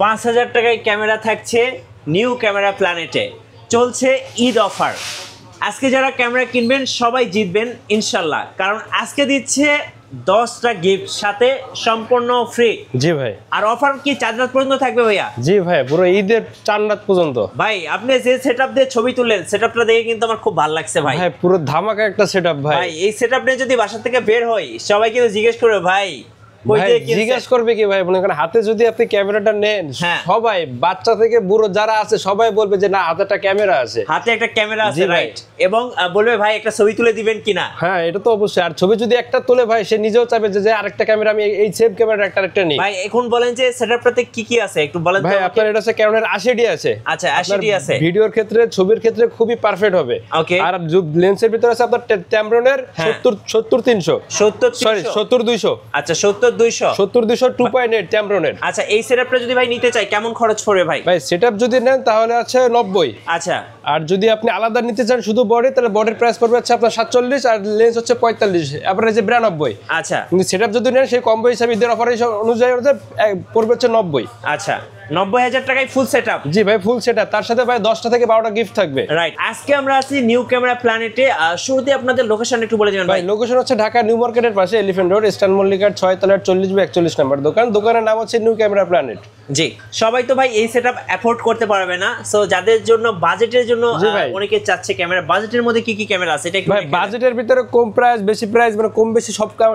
5000 টাকায় ক্যামেরা থাকছে new camera প্ল্যানেটে। চলছে ঈদ অফার। আজকে যারা ক্যামেরা কিনবেন সবাই জিতবেন ইনশাল্লাহ, কারণ আজকে দিচ্ছে 10টা গিফট সাথে সম্পূর্ণ ফ্রি। জি ভাই। আর অফার কি 4 রাত পর্যন্ত থাকবে ভাইয়া? জি ভাই, পুরো ঈদের 4 রাত পর্যন্ত। ভাই আপনি যে সেটআপ দিয়ে ছবি তুললেন, সেটআপটা দেখে কিন্তু আমার খুব ভালো লাগছে ভাই। ভাই পুরো ধামাকা একটা সেটআপ ভাই। ভাই এই সেটআপ নিয়ে যদি বাসা থেকে বের হই, সবাই কিন্তু জিজ্ঞেস করবে ভাই জিজ্ঞেস করবে কি ভাই, মনে করেন হাতে যদি আপনি ক্যামেরাটা নেন, সবাই বাচ্চা থেকে বুড়ো যারা আছে সবাই বলবে যে না হাতে একটা ক্যামেরা আছে, হাতে একটা ক্যামেরা আছে, রাইট। এবং বলবে ভাই একটা ছবি তুলে দিবেন কিনা। হ্যাঁ এটা তো অবশ্যই। আর ছবি যদি একটা তোলে ভাই, সে নিজেও চাইবে যে আরেকটা ক্যামেরা আমি এই সেম ক্যামেরা একটা নিই। ভাই এখন বলেন যে সেটআপটাতে কি কি আছে একটু বলেন ভাই। আপনার এটা আছে ক্যামেরার 80D আছে। আচ্ছা 80D আছে। ভিডিওর ক্ষেত্রে, ছবির ক্ষেত্রে খুবই পারফেক্ট হবে। ওকে। আর লেন্সের ভিতরে আছে আপনার ট্যামরনের 70-300 সরি 70-200। আচ্ছা 70-200 70-200 2.8 ট্যামরনের। আচ্ছা এই সেটআপটা যদি ভাই নিতে চাই কেমন খরচ পড়বে ভাই? ভাই সেটআপ যদি নেন তাহলে আছে 90। আচ্ছা। আর যদি আপনি আলাদা নিতে চান শুধু বডি, তাহলে বডির প্রাইস পড়বে হচ্ছে আপনার 47 আর লেন্স হচ্ছে 45, এভারেজে 92। আচ্ছা। কিন্তু সেটআপ যদি নেন সেই কম্বো হিসাবে ঈদের অফার অনুযায়ী পড়বে হচ্ছে 90। আচ্ছা 90000 টাকায় ফুল সেটআপ। জি ভাই ফুল সেটআপ, তার সাথে ভাই 10টা থেকে 12টা গিফট থাকবে। রাইট। আজকে আমরা আছি নিউ ক্যামেরা প্ল্যানেটে। শুরুতে আপনাদের লোকেশন একটু বলে দিবেন ভাই। লোকেশন হচ্ছে ঢাকা নিউ মার্কেটের পাশে এলিফ্যান্ট রোড, ইস্টার্ন মল্লিকার 6 তলার 40/41 নম্বর দোকান। দোকানের নাম হচ্ছে নিউ ক্যামেরা প্ল্যানেট। জি, সবাই তো ভাই এই সেটআপ অ্যাফোর্ড করতে পারবে না, সো যাদের জন্য বাজেটের জন্য অনেকে চাচ্ছে ক্যামেরা, বাজেটের মধ্যে কি কি ক্যামেরা আছে এটা একটু ভাই। বাজেটের ভিতরে কম প্রাইস বেশি প্রাইস, মানে কম বেশি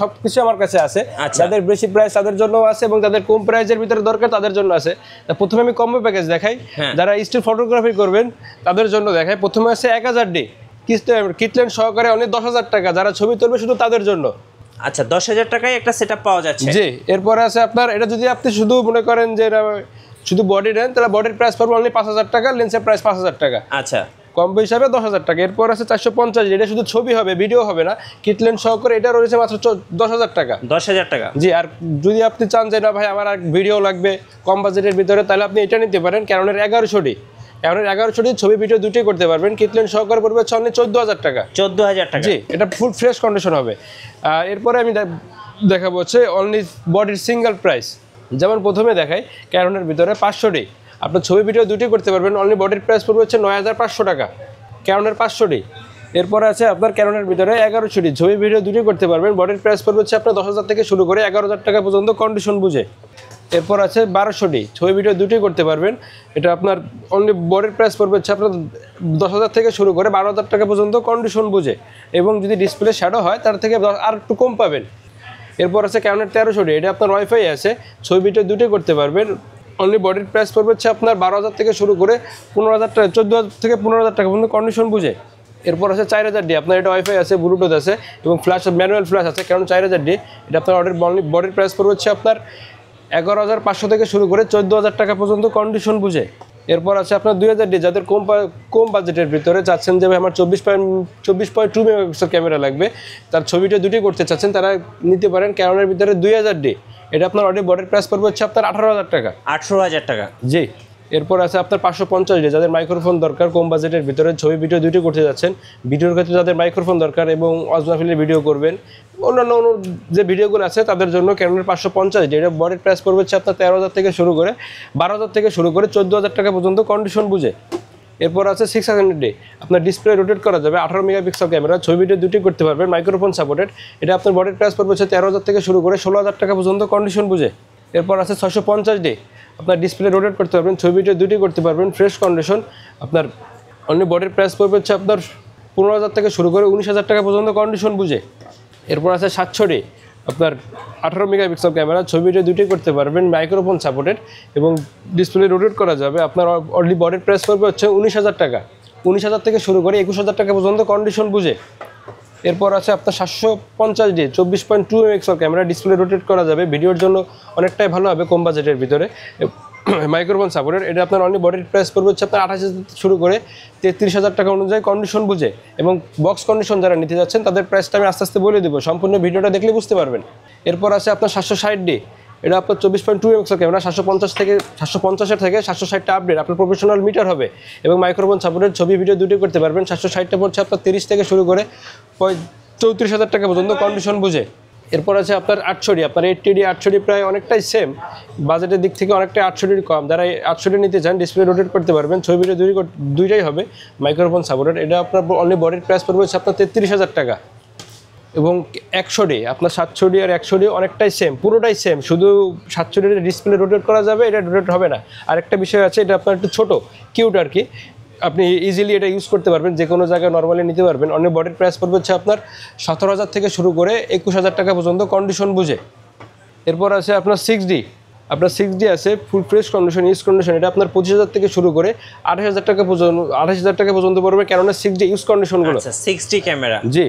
সবকিছু আমার কাছে আছে। যাদের বেশি প্রাইস তাদের জন্য আছে, এবং যাদের কম প্রাইসের ভিতরে দরকার তাদের জন্য আছে। প্রথমে আমি কম্বো প্যাকেজ দেখাই। যারা স্টিল ফটোগ্রাফি করবেন তাদের জন্য দেখাই। প্রথমে আছে 1000D কিটলেন সহকারে অনলি 10000 টাকা, যারা ছবি তুলবে শুধু তাদের জন্য। আচ্ছা 10000 টাকায় একটা সেটআপ পাওয়া যাচ্ছে। জি। এরপরে আছে আপনার, এটা যদি আপনি শুধু মনে করেন যে শুধু বডি নেন তাহলে বডির প্রাইস পড়বে অনলি 5000 টাকা, লেন্সের প্রাইস 5000 টাকা। আচ্ছা। কম্বো হিসাবে 10000 টাকা। এরপর আছে 450, এটা শুধু ছবি হবে, ভিডিও হবে না, কিটলেন সহকারে, এটা রয়েছে মাত্র 10000 টাকা। 10000 টাকা। জি। আর যদি আপনি চান যে না ভাই আমার আর ভিডিও লাগবে কম বাজেটের ভিতরে, তাহলে আপনি এটা নিতে পারেন। ক্যাননের 1100D, ক্যাননের 1100D ছবি ভিডিও দুটোই করতে পারবেন। কিটলেন সহকারে পড়বে অনলি 14000 টাকা। 14000 টাকা। জি, এটা ফুল ফ্রেশ কন্ডিশন হবে। আর এরপরে আমি দেখাবো হচ্ছে অনলি বডির সিঙ্গেল প্রাইস। যেমন প্রথমে দেখাই ক্যাননের ভিতরে 500D, আপনার ছবি ভিডিও দুটোই করতে পারবেন। অনলি বডির প্রাইস পড়বে হচ্ছে 9500 টাকা, ক্যাননের 500D। এরপরে আছে আপনার ক্যাননের ভিতরে 1100D, ছবি ভিডিও দুটোই করতে পারবেন। বডির প্রাইস পড়বে হচ্ছে আপনার 10000 থেকে শুরু করে 11000 টাকা পর্যন্ত কন্ডিশন বুঝে। এরপর আছে 1200D, ছবি ভিডিও দুটোই করতে পারবেন। এটা আপনার অনলি বডির প্রাইস পড়বে হচ্ছে আপনার 10000 থেকে শুরু করে 12000 টাকা পর্যন্ত কন্ডিশন বুঝে, এবং যদি ডিসপ্লে শ্যাডো হয় তার থেকে আর একটু কম পাবেন। এরপর আছে ক্যাননের 1300D, এটা আপনার ওয়াইফাই আছে, ছবি ভিডিও দুটোই করতে পারবেন। অনলি বডির প্রাইস পড়বে হচ্ছে আপনার 12000 থেকে শুরু করে 15000 টাকা, 14000 থেকে 15000 টাকা পর্যন্ত কন্ডিশন বুঝে। এরপর আছে 4000D, আপনার এটা ওয়াইফাই আছে, ব্লুটুথ আছে এবং ফ্ল্যাশ, ম্যানুয়াল ফ্ল্যাশ আছে। কারণ 4000D এটা আপনার বডির প্রাইস পড়বে হচ্ছে আপনার 11500 থেকে শুরু করে 14000 টাকা পর্যন্ত কন্ডিশন বুঝে। এরপর আছে আপনার 2000D, যাদের কম বাজেটের ভিতরে চাচ্ছেন যে আমার 24.2 মেগাপিক্সেল ক্যামেরা লাগবে, তার ছবিটা দুটি করতে চাচ্ছেন, তারা নিতে পারেন ক্যাননের ভিতরে 2000D। এটা আপনার বডির প্রাইস পড়বে হচ্ছে আপনার 18000 টাকা। 18000 টাকা। জি। এরপর আছে আপনার 550D, যাদের মাইক্রোফোন দরকার, কম বাজেটের ভিতরে ছবি ভিডিও দুটি করতে যাচ্ছেন, ভিডিওর ক্ষেত্রে যাদের মাইক্রোফোন দরকার এবং অজনাফিলের ভিডিও করবেন, অন্যান্য যে ভিডিওগুলো আছে তাদের জন্য ক্যাননের 550D, এটা বডির প্রাইস পড়বে হচ্ছে আপনার 13000 থেকে শুরু করে 12000 থেকে শুরু করে 14000 টাকা পর্যন্ত কন্ডিশন বুঝে। এরপর আছে 600D, আপনার ডিসপ্লে রোটেট করা যাবে, 18 মেগাপিক্সেল ক্যামেরা, ছবি ভিডিও দুটি করতে পারবেন, মাইক্রোফোন সাপোর্টেড। এটা আপনার বডির প্রাইস পড়বে হচ্ছে 13000 থেকে শুরু করে 16000 টাকা পর্যন্ত কন্ডিশন বুঝে। এরপর আছে 650D, আপনার ডিসপ্লে রোটেট করতে পারবেন, ছবি ভিডিও দুটি করতে পারবেন, ফ্রেশ কন্ডিশন। আপনার অনলি বডির প্রাইস পড়বে হচ্ছে আপনার 15000 থেকে শুরু করে 19000 টাকা পর্যন্ত কন্ডিশন বুঝে। এরপর আছে 700D, আপনার 18 মেগাপিক্সেল ক্যামেরা, ছবি ভিডিও দুটি করতে পারবেন, মাইক্রোফোন সাপোর্টেড এবং ডিসপ্লে রোটেট করা যাবে। আপনার অনলি বডির প্রাইস পড়বে হচ্ছে 19000 টাকা, 19000 থেকে শুরু করে 21000 টাকা পর্যন্ত কন্ডিশন বুঝে। এরপর আছে আপনার 750D, 24.2 megapixel camera, display rotate করা যাবে, ভিডিওর জন্য অনেকটাই ভালো হবে কম বাজেটের ভিতরে, মাইক্রোফোন সাপোর্টেড। এটা আপনার অনলি বডির প্রাইস পড়বে হচ্ছে আপনার 28000 শুরু করে 33000 টাকা অনুযায়ী কন্ডিশন বুঝে, এবং বক্স কন্ডিশন যারা নিতে যাচ্ছেন তাদের প্রাইসটা আমি আস্তে আস্তে বলে দেবো, সম্পূর্ণ ভিডিওটা দেখলে বুঝতে পারবেন। এরপর আছে আপনার 760D, এটা আপনার 24.2 মেগাপিক্সেল ক্যামেরা, 750-এর থেকে 760টা আপডেট, আপনার প্রফেশনাল মিটার হবে এবং মাইক্রোফোন সাপোর্টেড, ছবি ভিডিও দুটি করতে পারবেন। 760টা পড়ছে আপনার 30 থেকে শুরু করে 34000 টাকা পর্যন্ত কন্ডিশন বুঝে। এরপর আছে আপনার 800D, আপনার 80D 800D প্রায় অনেকটাই সেম, বাজেটের দিক থেকে অনেকটাই 800D কম। যারা 800D নিতে চান ডিসপ্লে রোটেট করতে পারবেন, ছবি ভিডিও দুইটাই হবে, মাইক্রোফোন সাপোর্টেড। এটা আপনার অনলি বডির প্রাইস পড়বে হচ্ছে আপনার 33,000 টাকা। এবং 100D আপনার 700D আর 100D অনেকটাই সেম, পুরোটাই সেম, শুধু 700D ডিসপ্লে রোটেট করা যাবে, এটা রোটেট হবে না। আরেকটা বিষয় আছে, এটা আপনার একটু ছোটো কিউট আর কি, আপনি ইজিলি এটা ইউজ করতে পারবেন, যে কোনো জায়গায় নর্মালি নিতে পারবেন। অন্য বডির প্রাইস পড়বে হচ্ছে আপনার 17,000 থেকে শুরু করে 21,000 টাকা পর্যন্ত কন্ডিশন বুঝে। এরপর আছে আপনার 6D, আপনার 6D আছে ফুল ফ্রেশ কন্ডিশন, ইউজ কন্ডিশন, এটা আপনার 25,000 থেকে শুরু করে 28,000 টাকা পর্যন্ত, 28,000 টাকা পর্যন্ত পড়বে, কেননা 6D ইউজ কন্ডিশনগুলো। আচ্ছা 60 ক্যামেরা। জি।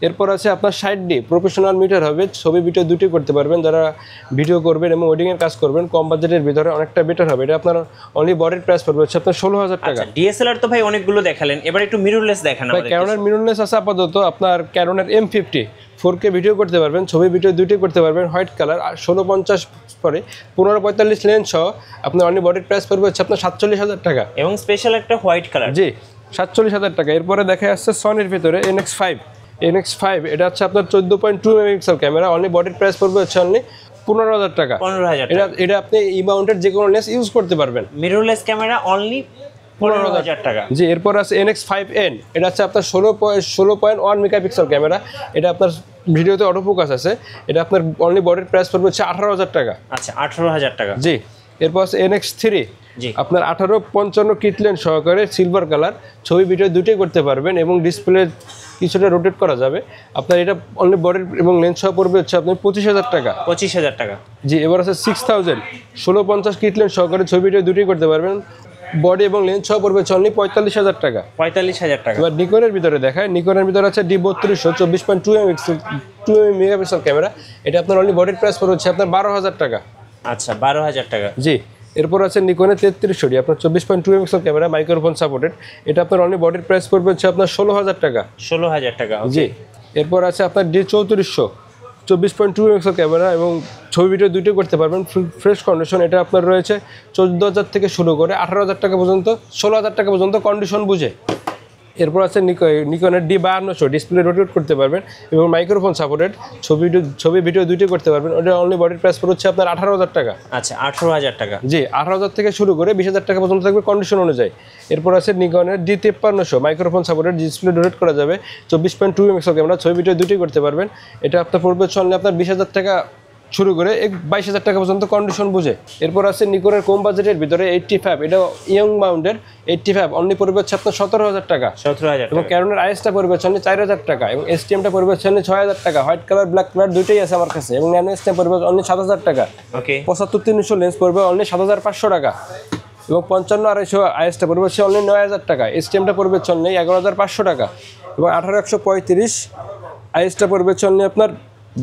এরপর আছে আপনার 60D, প্রফেশনাল মিটার হবে, ছবি ভিডিও দুটোই করতে পারবেন। যারা ভিডিও করবেন এবং ওয়েডিংয়ের কাজ করবেন কম বাজেটের ভিতরে অনেকটা বেটার হবে। এটা আপনার অনলি বডির প্রাইস পড়বে হচ্ছে আপনার 16,000 টাকা। ডিএসএলআর তো ভাই অনেকগুলো দেখালেন, এবার একটু মিররলেস দেখান আমাদের। ক্যানোনের মিররলেস আছে আপাতত আপনার ক্যানোনের M50, 4K ভিডিও করতে পারবেন, ছবি ভিডিও দুটোই করতে পারবেন, হোয়াইট কালার, আর 1650 পরে 1545 লেন্স সহ আপনার অনলি বডির প্রাইস পড়বে হচ্ছে আপনার 47,000 টাকা। এবং স্পেশাল একটা হোয়াইট কালার। জি 47,000 টাকা। এরপরে দেখা যাচ্ছে সনির ভিতরে NX5, এটা হচ্ছে আপনার 14.2 মেগাপিক্সেল ক্যামেরা, অনলি বডির প্রাইস পড়বে হচ্ছে অনলি 15,000 টাকা। 15,000 এটা আপনি ই মাউন্টেড যে কোনো লেন্স ইউজ করতে পারবেন। মিররলেস ক্যামেরা অনলি 15,000 টাকা। জি। এরপর আছে NX5N, এটা হচ্ছে আপনার 16.1 মেগাপিক্সেল ক্যামেরা, এটা আপনার ভিডিওতে অটো ফোকাস আছে, এটা আপনার অনলি বডির প্রাইস পড়বে হচ্ছে 18,000 টাকা। আচ্ছা 18,000 টাকা। জি। এরপর আছে NX3, জি আপনার 1855 কিট লেন্স সহকারে, সিলভার কালার, ছবি ভিডিও দুটোই করতে পারবেন এবং ডিসপ্লে কিছুটা রোটেট করা যাবে। আপনার এটা অনলি বডির এবং লেন্স সহ পড়বে হচ্ছে আপনার 25,000 টাকা। 25,000 টাকা। জি। এবার আছে 6000, 1650 কিট লেন্স সহকারে, ছবি ভিডিও দুটোই করতে পারবেন, বডি এবং লেন্স সহ পড়বে হচ্ছে অনলি 45,000 টাকা। 45,000 টাকা। এবার নিকনের ভিতরে দেখায়, নিকনের ভিতরে আছে D3200, 24.2 মেগাপিক্সেল ক্যামেরা, এটা আপনার অনলি বডির প্রাইস পড়বে হচ্ছে আপনার 12,000 টাকা। আচ্ছা 12,000 টাকা। জি। এরপর আছে নিকনের 3300, আপনার 24.2 মেগাপিক্সেল ক্যামেরা, মাইক্রোফোন সাপোর্টেড, এটা আপনার অনলি বডির প্রাইস পড়বে হচ্ছে আপনার 16,000 টাকা। 16,000 টাকা। জি। এরপর আছে আপনার D3400, 24.2 মেগাপিক্সেল ক্যামেরা এবং ছবি ভিডিও দুটোই করতে পারবেন, ফ্রেশ কন্ডিশন, এটা আপনার রয়েছে 14,000 থেকে শুরু করে 18,000 টাকা পর্যন্ত, 16,000 টাকা পর্যন্ত কন্ডিশন বুঝে। এরপর আছে নিকনের D5200, ডিসপ্লে রোটেট করতে পারবেন এবং মাইক্রোফোন সাপোর্টেড, ছবি ভিডিও দুটোই করতে পারবেন, ওটা অনলি বডির প্রাইস পড়ছে আপনার 18,000 টাকা। আচ্ছা 18,000 টাকা। জি। 18,000 থেকে শুরু করে 20,000 টাকা পর্যন্ত থাকবে কন্ডিশন অনুযায়ী। এরপর আছে নিকনের D5300, microphone supported, display rotate করা যাবে, 24.2 মেগাপিক্সেল ক্যামেরা, ছবি ভিডিও দুটোই করতে পারবেন, এটা আপনার পড়বে অনলি আপনার 20,000 টাকা শুরু করে 22,000 টাকা পর্যন্ত কন্ডিশন বুঝে। এরপর আছে নিকনের কম বাজেটের ভিতরে 85, এটা ইয়ং মাউন্টের 85, অনলি পড়বে হচ্ছে আপনার 17,000 টাকা। 17,000 এবং ক্যানোনের আইএসটা পড়বে হচ্ছে 4,000 টাকা এবং STMটা পড়বে হচ্ছে 6,000 টাকা। হোয়াইট কালার ব্ল্যাক কালার দুটোই আছে আমার কাছে এবং ন্যানো STM পড়বে অনলি 7,000 টাকা। ওকে। 75-300 লেন্স পড়বে অনলি 7,500 টাকা এবং 55-250 আইএসটা পড়বে হচ্ছে অনলি 9,000 টাকা। STMটা পড়বে হচ্ছে অনলি 11,500 টাকা এবং 18-135 আইএসটা পড়বে হচ্ছে অনলি আপনার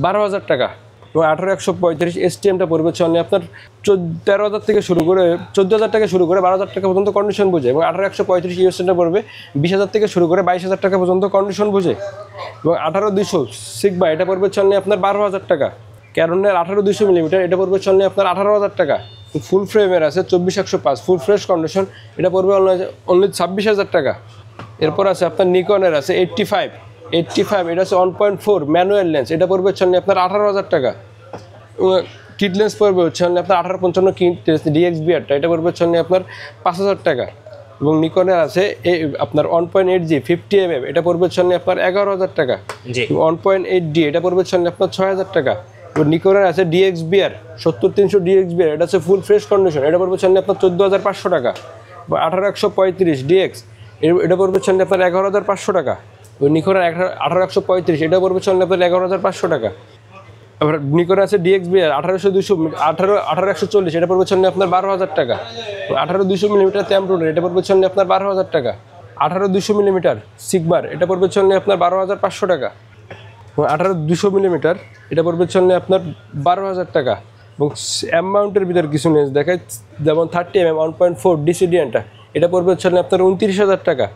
12,000 টাকা এবং 18-135 STMটা পড়বে হচ্ছে অনলি আপনার 13,000 থেকে শুরু করে 14,000 টাকা শুরু করে 12,000 টাকা পর্যন্ত কন্ডিশন বুঝে এবং 18-135 ইউএসটা পড়বে 20,000 থেকে শুরু করে 22,000 টাকা পর্যন্ত কন্ডিশন বুঝে এবং 18-200 সিগমা, এটা পড়বে হচ্ছে অনলি আপনার 12,000 টাকা। ক্যানোনের 18-200 মিলিমিটার, এটা পড়বে হচ্ছে অনলি আপনার 18,000 টাকা। ফুল ফ্রেমের আছে 24-105, ফুল ফ্রেশ কন্ডিশন, এটা পড়বে অনলি 26,000 টাকা। এরপর আছে আপনার নিকনের আছে 85, এটা হচ্ছে 1.4 ম্যানুয়াল লেন্স, এটা পড়বে হচ্ছে আপনার 18,000 টাকা। কিট লেন্স পড়বে হচ্ছে আপনার 1855 কিট DXBR-টা, এটা পড়বে হচ্ছে আপনার 5,000 টাকা এবং নিকনের আছে আপনার 1.8G 50mm, এটা পড়বে হচ্ছে আপনার 11,000 টাকা। 1.8D, এটা পড়বে হচ্ছে আপনার 6,000 টাকা। এবং নিকনের আছে DXBR 70-300 DXBR, এটা হচ্ছে ফুল ফ্রেশ কন্ডিশন, এটা পড়বে হচ্ছে আপনার 14,500 টাকা। 18-135 DX, এটা পড়বে হচ্ছে আপনার 11,500 টাকা। ওই নিকনের 18-135, এটা পড়বে হচ্ছে আপনার 11,500 টাকা। আবার নিকন আছে DXBR 18-140, এটা পড়বে হচ্ছে আপনার 12,000 টাকা। 18-200 মিলিমিটার ট্যাম্পরোডার, এটা পড়বে হচ্ছে আপনার 12,000 টাকা। 18-200 মিলিমিটার সিগমার, এটা পড়বে হচ্ছে আপনার 12,500 টাকা। 18-200 মিলিমিটার, এটা পড়বে হচ্ছে আপনার 12,000 টাকা। এবং এম মাউন্টের ভিতরে কিছু লেন্স দেখায়, যেমন 30mm 1.4 DCDN-টা, এটা পড়বে হচ্ছে আপনার 29,000 টাকা।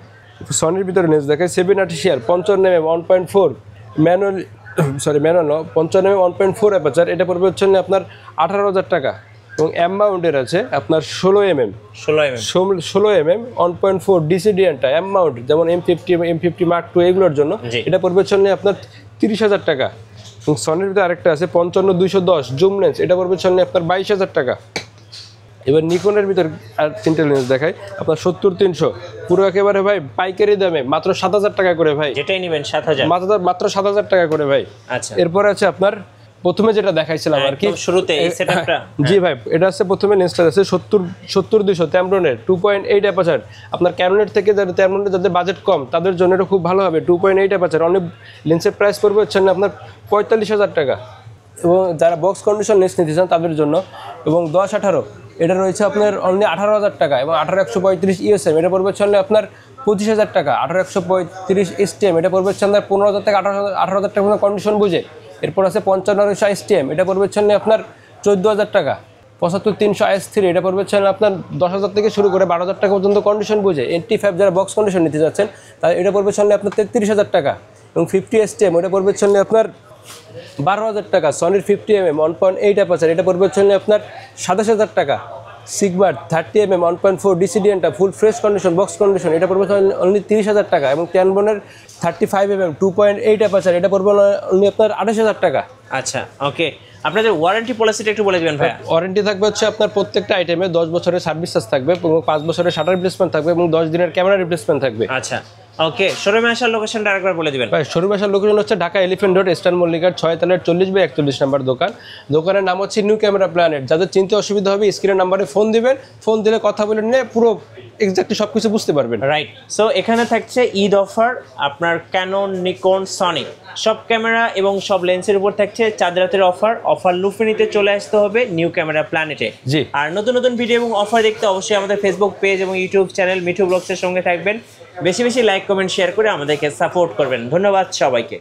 সনির ভিতরে লেন্স দেখায় 7-80 55mm 1.4 ম্যানুয়াল 55mm 1.4 অ্যাপারচার, এটা পড়বে হচ্ছে আপনার 18,000 টাকা। এবং এম মাউন্টের আছে আপনার 16mm 1.4 DCDN-টা এম মাউন্ট, যেমন M50 Mark II এগুলোর জন্য, এটা পড়বে হচ্ছে আপনার 30,000 টাকা। এবং সনির ভিতরে আরেকটা আছে 55-210 জুম লেন্স, এটা পড়বে হচ্ছে আপনার 22,000 টাকা। এবার নিকনের ভিতর আর তিনটে লেন্স দেখাই আপনার 70-300, পুরো একেবারে ভাই পাইকারি দামে মাত্র 7,000 টাকা করে ভাই, যেটাই নেবেন 7,000 মাত্র 7,000 টাকা করে ভাই। আচ্ছা, এরপরে আছে আপনার প্রথমে যেটা দেখাইছিলাম আর কি একদম শুরুতে এই সেটআপটা, জি ভাই, এটা আছে প্রথমে লেন্সটা আছে 70-200 ট্যামরনের 2.8 অ্যাপারচার। আপনার ক্যানোনের থেকে যাদের ট্যামরনের যাদের বাজেট কম তাদের জন্য এটা খুব ভালো হবে। 2.8 অ্যাপারচার, অনেক লেন্সের প্রাইস পড়বে হচ্ছে আপনার 45,000 টাকা। এবং যারা বক্স কন্ডিশন লেন্স নিতে চান তাদের জন্য, এবং 10-18 এটা রয়েছে আপনার অনলি 18,000 টাকা, এবং 18-135 ইউএসএম এটা পড়বে হচ্ছে আপনার 25,000 টাকা। 18-135 এসটিএম এটা পড়বে হচ্ছে আপনার 15,000 থেকে 18,000 টাকা কন্ডিশন বুঝে। এরপর আছে 55-100 এসটিএম এটা পড়বে হচ্ছে আপনার 14,000 টাকা। 75-300 S3 এটা পড়বে হচ্ছে আপনার 10,000 থেকে শুরু করে 12,000 টাকা পর্যন্ত কন্ডিশন বুঝে। 85 যারা বক্স কন্ডিশন নিতে যাচ্ছেন তাহলে এটা পড়বে হচ্ছে আপনার 33,000 টাকা। এবং 50 এসটিএম এটা পড়বে হচ্ছে আপনার 12,000 টাকা। সনির 50mm 1.8 অ্যাপারচার এটা পড়বে হচ্ছে আপনার 27,000 টাকা। সিগমার 30mm 1.4 ডিসিডিএনটা full fresh condition box condition এটা পড়বে অনলি 30,000 টাকা। এবং ক্যানবনের 35mm 2.8 অ্যাপারচার এটা পড়বে অনলি আপনার 28,000 টাকা। আচ্ছা, ওকে, আপনাদের ওয়ারেন্টি পলিসিটা একটু বলে দিবেন ভাইয়া। ওয়ারেন্টি থাকবে হচ্ছে আপনার প্রত্যেকটা আইটেমে 10 বছরের সার্ভিস চার্জ থাকবে, এবং 5 বছরের শাটার রিপ্লেসমেন্ট থাকবে, এবং 10 দিনের ক্যামেরা রিপ্লেসমেন্ট থাকবে। আচ্ছা, ওকে, শোরুমে আসার লোকেশনটা আরেকবার বলে দিবেন ভাই। শোরুমে আসার লোকেশন হচ্ছে ঢাকা এলিফ্যান্ট রোড, ইস্টার্ন মল্লিকার 6-41 নম্বর দোকান। দোকানের নাম হচ্ছে নিউ ক্যামেরা প্ল্যানেট। যাদের চিনতে অসুবিধা হবে স্ক্রিনের নাম্বারে ফোন দিবেন, ফোন দিলে কথা বলে নিয়ে পুরো এক্স্যাক্টলি সব কিছু বুঝতে পারবেন। রাইট, সো এখানে থাকছে ঈদ অফার, আপনার ক্যানন, নিকন, সনি সব ক্যামেরা এবং সব লেন্সের উপর থাকছে চাঁদ রাতের অফার লুফে নিতে চলে আসতে হবে নিউ ক্যামেরা প্ল্যানেটে। জি, আর নতুন নতুন ভিডিও এবং অফার দেখতে অবশ্যই আমাদের ফেসবুক পেজ এবং ইউটিউব চ্যানেল মিঠু ব্লগসের সঙ্গে থাকবেন। বেশি বেশি লাইক, কমেন্ট, শেয়ার করে আমাদেরকে সাপোর্ট করবেন। ধন্যবাদ সবাইকে।